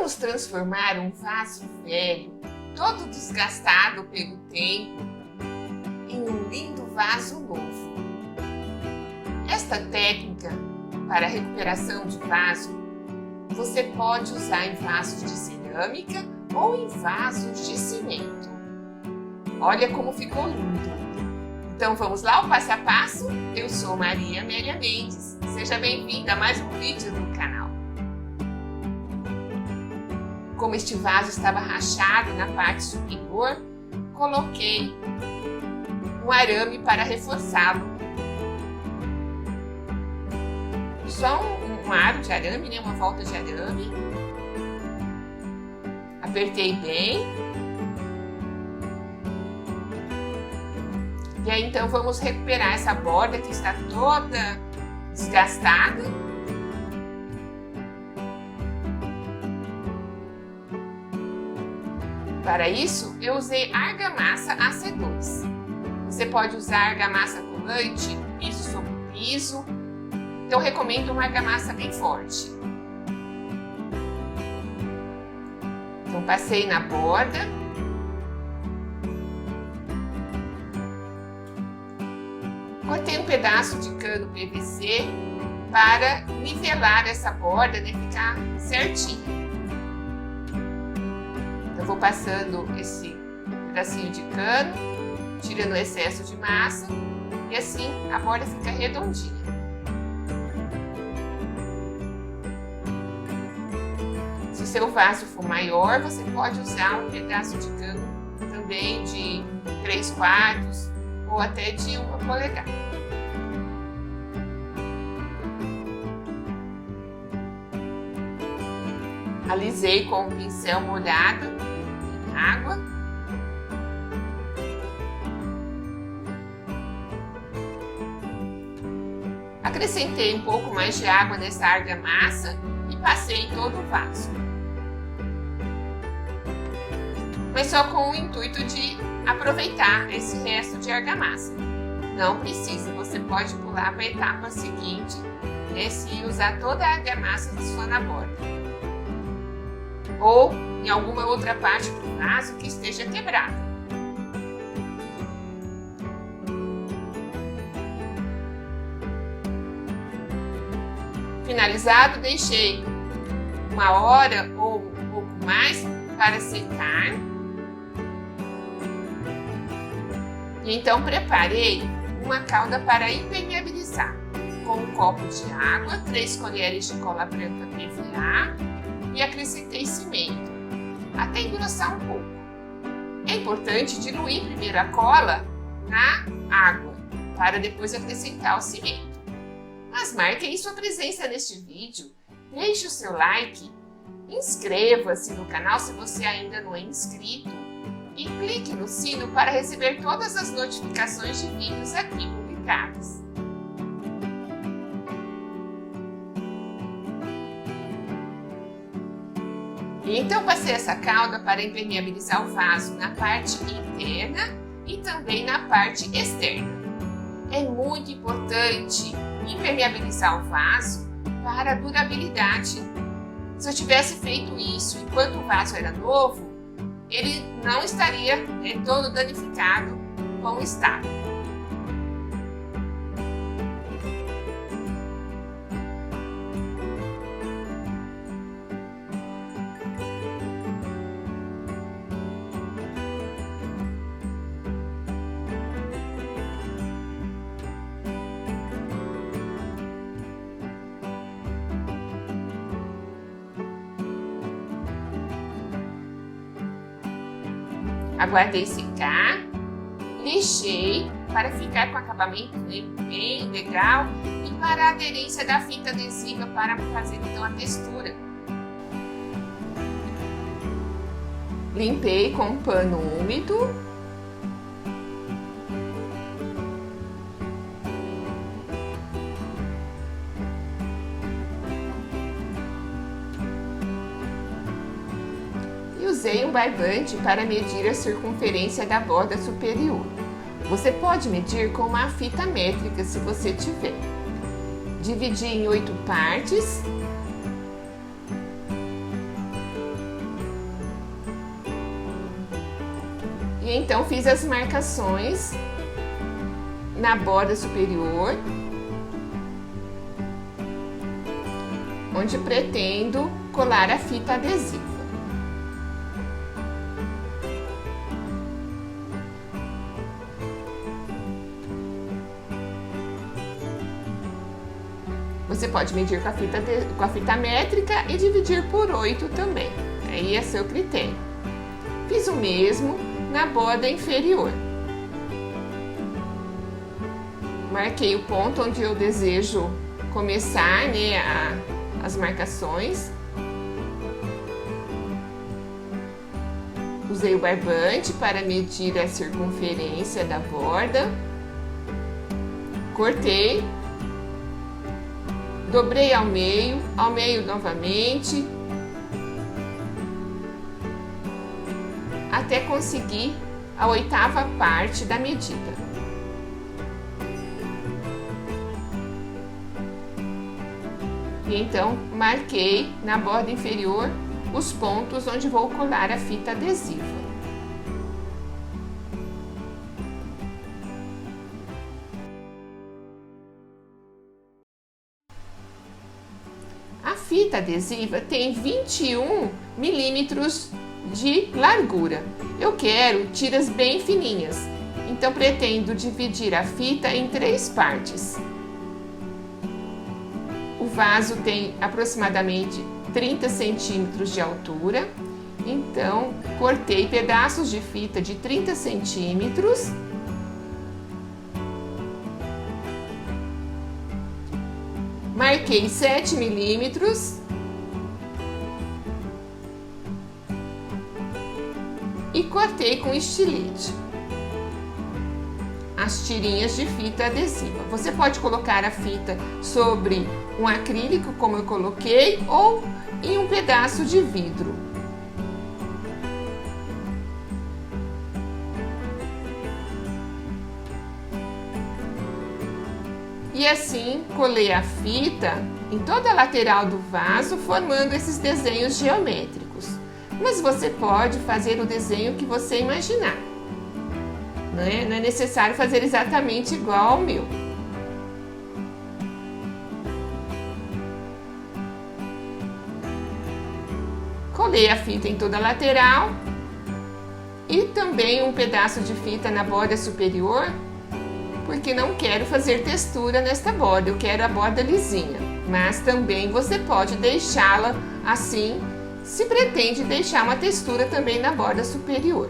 Vamos transformar um vaso velho, todo desgastado pelo tempo, em um lindo vaso novo. Esta técnica para a recuperação de vaso, você pode usar em vasos de cerâmica ou em vasos de cimento. Olha como ficou lindo! Então vamos lá, o passo a passo? Eu sou Maria Amélia Mendes. Seja bem-vinda a mais um vídeo do canal. Como este vaso estava rachado na parte superior, coloquei um arame para reforçá-lo. Só um aro de arame, né? Uma volta de arame. Apertei bem. E aí então vamos recuperar essa borda que está toda desgastada. Para isso, eu usei argamassa AC2. Você pode usar argamassa colante, piso sobre piso. Então, recomendo uma argamassa bem forte. Então, passei na borda. Cortei um pedaço de cano PVC para nivelar essa borda, né, ficar certinho. Então, vou passando esse pedacinho de cano, tirando o excesso de massa, e assim a borda fica redondinha. Se o seu vaso for maior, você pode usar um pedaço de cano também de 3/4 ou até de 1 polegada. Alisei com um pincel molhado em água. Acrescentei um pouco mais de água nessa argamassa e passei em todo o vaso. Mas só com o intuito de aproveitar esse resto de argamassa. Não precisa, você pode pular para a etapa seguinte, né, se usar toda a argamassa que for na borda. Ou em alguma outra parte do vaso que esteja quebrada. Finalizado, deixei 1 hora ou um pouco mais para secar. E então preparei uma calda para impermeabilizar, com um copo de água, 3 colheres de cola branca PVA e acrescentei cimento, até engrossar um pouco. É importante diluir primeiro a cola na água, para depois acrescentar o cimento. Mas marque aí sua presença neste vídeo, deixe o seu like, inscreva-se no canal se você ainda não é inscrito e clique no sino para receber todas as notificações de vídeos aqui publicados. Então passei essa calda para impermeabilizar o vaso na parte interna e também na parte externa. É muito importante impermeabilizar o vaso para a durabilidade. Se eu tivesse feito isso enquanto o vaso era novo, ele não estaria todo danificado como está. Aguardei secar, lixei para ficar com acabamento bem legal e para a aderência da fita adesiva para fazer então a textura. Limpei com um pano úmido. Usei um barbante para medir a circunferência da borda superior. Você pode medir com uma fita métrica se você tiver. Dividi em 8 partes E então fiz as marcações na borda superior, onde pretendo colar a fita adesiva. Você pode medir com a fita métrica e dividir por 8 também, aí é seu critério. Fiz o mesmo na borda inferior. Marquei o ponto onde eu desejo começar, né, as marcações. Usei o barbante para medir a circunferência da borda. Cortei. Dobrei ao meio novamente, até conseguir a 8ª parte da medida. E então marquei na borda inferior os pontos onde vou colar a fita adesiva. A fita adesiva tem 21 milímetros de largura. Eu quero tiras bem fininhas, então pretendo dividir a fita em 3 partes. O vaso tem aproximadamente 30 centímetros de altura, então cortei pedaços de fita de 30 centímetros. Marquei 7 milímetros e cortei com estilete as tirinhas de fita adesiva. Você pode colocar a fita sobre um acrílico, como eu coloquei, ou em um pedaço de vidro. E assim colei a fita em toda a lateral do vaso, formando esses desenhos geométricos. Mas você pode fazer o desenho que você imaginar. Não é necessário fazer exatamente igual ao meu. Colei a fita em toda a lateral e também um pedaço de fita na borda superior, porque não quero fazer textura nesta borda, eu quero a borda lisinha, mas também você pode deixá-la assim, se pretende deixar uma textura também na borda superior.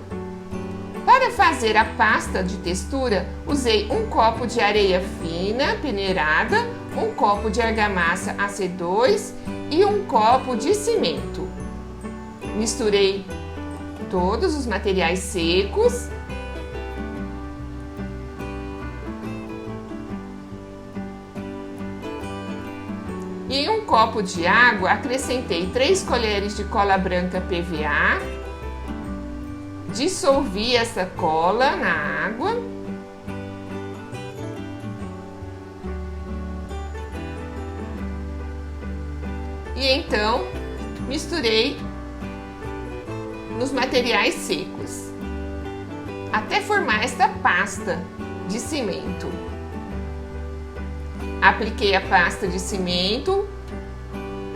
Para fazer a pasta de textura, usei um copo de areia fina peneirada, um copo de argamassa AC2 e um copo de cimento. Misturei todos os materiais secos. E em um copo de água, acrescentei 3 colheres de cola branca PVA, dissolvi essa cola na água e então misturei nos materiais secos, até formar esta pasta de cimento. Apliquei a pasta de cimento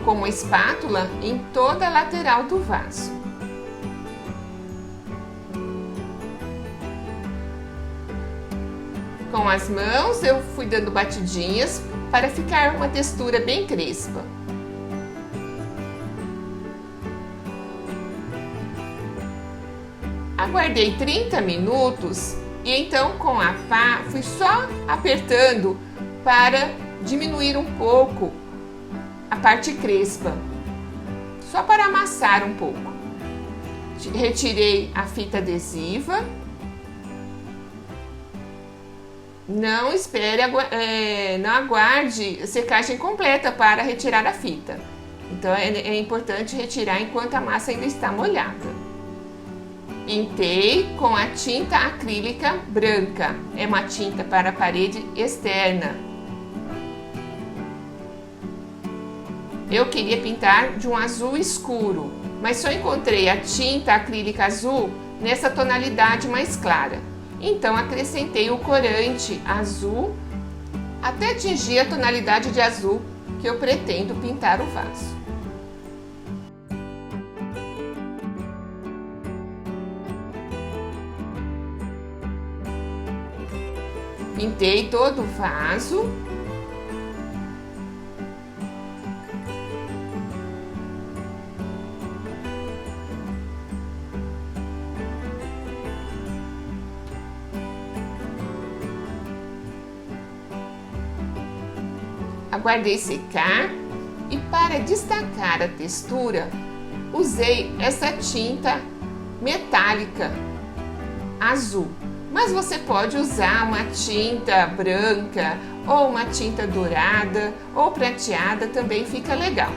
com uma espátula em toda a lateral do vaso. Com as mãos eu fui dando batidinhas para ficar uma textura bem crespa. Aguardei 30 minutos e então com a pá fui só apertando para diminuir um pouco a parte crespa, só para amassar um pouco. Retirei a fita adesiva. Não espere, não aguarde secagem completa para retirar a fita. Então é importante retirar enquanto a massa ainda está molhada. Pintei com a tinta acrílica branca, é uma tinta para a parede externa. Eu queria pintar de um azul escuro, mas só encontrei a tinta acrílica azul nessa tonalidade mais clara. Então acrescentei o corante azul até atingir a tonalidade de azul que eu pretendo pintar o vaso. Pintei todo o vaso. Aguardei secar e para destacar a textura, usei essa tinta metálica azul. Mas você pode usar uma tinta branca ou uma tinta dourada ou prateada, também fica legal.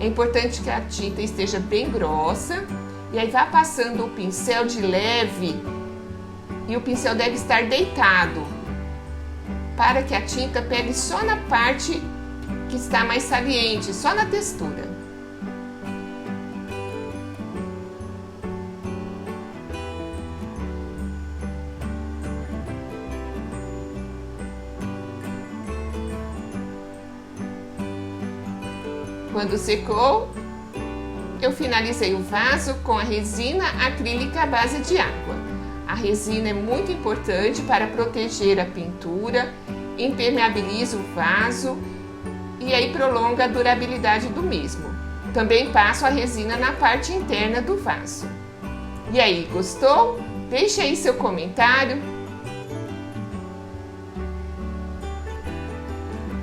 É importante que a tinta esteja bem grossa e aí vá passando o pincel de leve e o pincel deve estar deitado para que a tinta pegue só na parte que está mais saliente, só na textura. Quando secou, eu finalizei o vaso com a resina acrílica à base de água. A resina é muito importante para proteger a pintura, impermeabiliza o vaso e aí prolonga a durabilidade do mesmo. Também passo a resina na parte interna do vaso. E aí, gostou? Deixe aí seu comentário.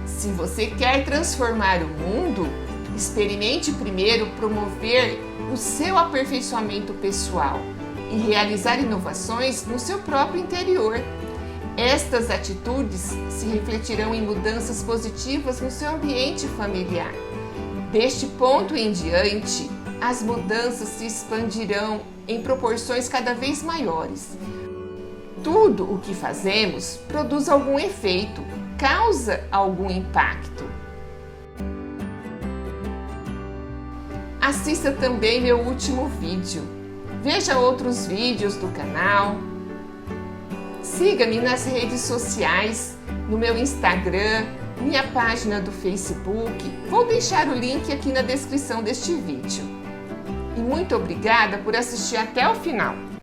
Se você quer transformar o mundo, experimente primeiro promover o seu aperfeiçoamento pessoal e realizar inovações no seu próprio interior. Estas atitudes se refletirão em mudanças positivas no seu ambiente familiar. Deste ponto em diante, as mudanças se expandirão em proporções cada vez maiores. Tudo o que fazemos produz algum efeito, causa algum impacto. Assista também meu último vídeo. Veja outros vídeos do canal. Siga-me nas redes sociais, no meu Instagram, minha página do Facebook. Vou deixar o link aqui na descrição deste vídeo. E muito obrigada por assistir até o final.